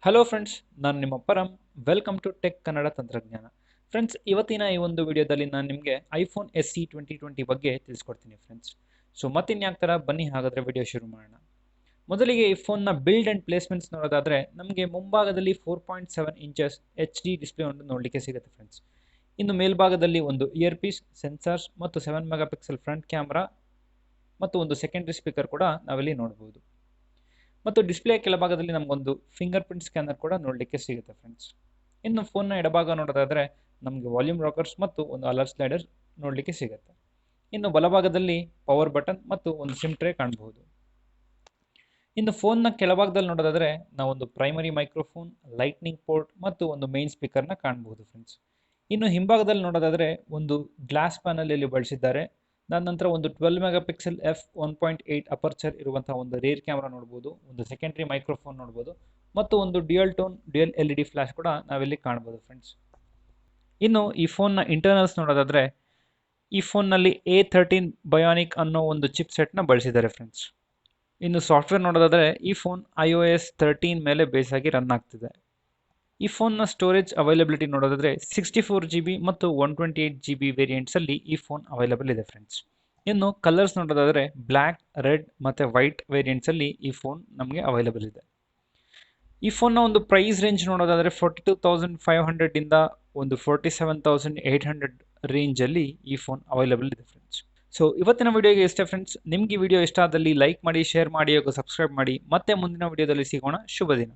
Hello friends, ನಾನು ನಿಮ್ಮ ಪರಂ. Welcome to tech Kannada ತಂತ್ರಜ್ಞಾನ. ಫ್ರೆಂಡ್ಸ್, ಇವತ್ತಿನ ಈ ಒಂದು ವಿಡಿಯೋದಲ್ಲಿ ನಾನು ನಿಮಗೆ ಐಫೋನ್ SE 2020 ಬಗ್ಗೆ ತಿಳಿಸ್ಕೊಡ್ತೀನಿ ಫ್ರೆಂಡ್ಸ್. ಸೊ ಮತ್ತಿನ್ಯಾಕ್ ಥರ ಬನ್ನಿ ಹಾಗಾದರೆ ವಿಡಿಯೋ ಶುರು ಮಾಡೋಣ. ಮೊದಲಿಗೆ ಈ ಫೋನ್ನ ಬಿಲ್ಡ್ ಆ್ಯಂಡ್ ಪ್ಲೇಸ್ಮೆಂಟ್ಸ್ ನೋಡೋದಾದರೆ ನಮಗೆ ಮುಂಭಾಗದಲ್ಲಿ 4.7 ಇಂಚಸ್ HD ಡಿಸ್ಪ್ಲೇ ಒಂದು ನೋಡಲಿಕ್ಕೆ ಸಿಗುತ್ತೆ ಫ್ರೆಂಡ್ಸ್. ಇನ್ನು ಮೇಲ್ಭಾಗದಲ್ಲಿ ಒಂದು ಇಯರ್ ಪೀಸ್, ಸೆನ್ಸಾರ್ಸ್ ಮತ್ತು 7 ಮೆಗಾ ಪಿಕ್ಸೆಲ್ ಫ್ರಂಟ್ ಕ್ಯಾಮ್ರಾ ಮತ್ತು ಒಂದು ಸೆಕೆಂಡ್ರಿ ಸ್ಪೀಕರ್ ಕೂಡ ನಾವಿಲ್ಲಿ ನೋಡ್ಬೋದು. ಮತ್ತು ಡಿಸ್ಪ್ಲೇ ಕೆಳಭಾಗದಲ್ಲಿ ನಮಗೊಂದು ಫಿಂಗರ್ ಪ್ರಿಂಟ್ ಸ್ಕ್ಯಾನರ್ ಕೂಡ ನೋಡಲಿಕ್ಕೆ ಸಿಗುತ್ತೆ ಫ್ರೆಂಡ್ಸ್. ಇನ್ನು ಫೋನ್ನ ಎಡಭಾಗ ನೋಡೋದಾದರೆ ನಮಗೆ ವಾಲ್ಯೂಮ್ ರಾಕರ್ಸ್ ಮತ್ತು ಒಂದು ಅಲರ್ಟ್ ಸ್ಲೈಡರ್ ನೋಡಲಿಕ್ಕೆ ಸಿಗುತ್ತೆ. ಇನ್ನು ಬಲಭಾಗದಲ್ಲಿ ಪವರ್ ಬಟನ್ ಮತ್ತು ಒಂದು ಸಿಮ್ ಟ್ರೇ ಕಾಣಬಹುದು. ಇನ್ನು ಫೋನ್ನ ಕೆಳಭಾಗದಲ್ಲಿ ನೋಡೋದಾದರೆ ನಾವೊಂದು ಪ್ರೈಮರಿ ಮೈಕ್ರೋಫೋನ್, ಲೈಟ್ನಿಂಗ್ ಪೋರ್ಟ್ ಮತ್ತು ಒಂದು ಮೇನ್ ಸ್ಪೀಕರ್ನ ಕಾಣಬಹುದು ಫ್ರೆಂಡ್ಸ್. ಇನ್ನು ಹಿಂಭಾಗದಲ್ಲಿ ನೋಡೋದಾದರೆ ಒಂದು ಗ್ಲಾಸ್ ಪ್ಯಾನಲ್ ಇಲ್ಲಿ ಬಳಸಿದ್ದಾರೆ. ನಂತರ ಒಂದು 12 ಮೆಗಾ ಪಿಕ್ಸೆಲ್ f1.8 ಅಪರ್ಚರ್ ಇರುವಂತಹ ಒಂದು ರೇರ್ ಕ್ಯಾಮ್ರಾ ನೋಡ್ಬೋದು, ಒಂದು ಸೆಕೆಂಡ್ರಿ ಮೈಕ್ರೋಫೋನ್ ನೋಡ್ಬೋದು ಮತ್ತು ಒಂದು ಡ್ಯುಯಲ್ LED ಫ್ಲಾಶ್ ಕೂಡ ನಾವಿಲ್ಲಿ ಕಾಣ್ಬೋದು ಫ್ರೆಂಡ್ಸ್. ಇನ್ನು ಈ ಫೋನ್ನ ಇಂಟರ್ನಲ್ಸ್ ನೋಡೋದಾದರೆ ಈ ಫೋನ್ನಲ್ಲಿ A13 ಬಯೋನಿಕ್ ಅನ್ನೋ ಒಂದು ಚಿಪ್ ಸೆಟ್ನ ಬಳಸಿದ್ದಾರೆ ಫ್ರೆಂಡ್ಸ್. ಇನ್ನು ಸಾಫ್ಟ್ವೇರ್ ನೋಡೋದಾದರೆ ಈ ಫೋನ್ iOS 13 ಮೇಲೆ ಬೇಸ್ ಆಗಿ ರನ್ ಆಗ್ತಿದೆ. ಈ ಫೋನ್ನ ಸ್ಟೋರೇಜ್ ಅವೈಲಬಿಲಿಟಿ ನೋಡೋದಾದರೆ 64 GB ಮತ್ತು 128 GB ವೇರಿಯಂಟ್ಸಲ್ಲಿ ಈ ಫೋನ್ ಅವೈಲಬಲ್ ಇದೆ ಫ್ರೆಂಡ್ಸ್. ಇನ್ನು ಕಲರ್ಸ್ ನೋಡೋದಾದರೆ ಬ್ಲ್ಯಾಕ್, ರೆಡ್ ಮತ್ತು ವೈಟ್ ವೇರಿಯಂಟ್ಸಲ್ಲಿ ಈ ಫೋನ್ ನಮಗೆ ಅವೈಲಬಲ್ ಇದೆ. ಈ ಫೋನ್ನ ಒಂದು ಪ್ರೈಸ್ ರೇಂಜ್ ನೋಡೋದಾದರೆ 42,500 ಇಂದ ಒಂದು 47,800 ರೇಂಜಲ್ಲಿ ಈ ಫೋನ್ ಅವೈಲಬಲ್ ಇದೆ ಫ್ರೆಂಡ್ಸ್. ಸೊ ಇವತ್ತಿನ ವಿಡಿಯೋಗೆ ಇಷ್ಟ ಫ್ರೆಂಡ್ಸ್. ನಿಮಗೆ ವಿಡಿಯೋ ಇಷ್ಟ ಆದಲ್ಲಿ ಲೈಕ್ ಮಾಡಿ, ಶೇರ್ ಮಾಡಿ ಹಾಗೂ ಸಬ್ಸ್ಕ್ರೈಬ್ ಮಾಡಿ. ಮತ್ತೆ ಮುಂದಿನ ವಿಡಿಯೋದಲ್ಲಿ ಸಿಗೋಣ. ಶುಭ ದಿನ.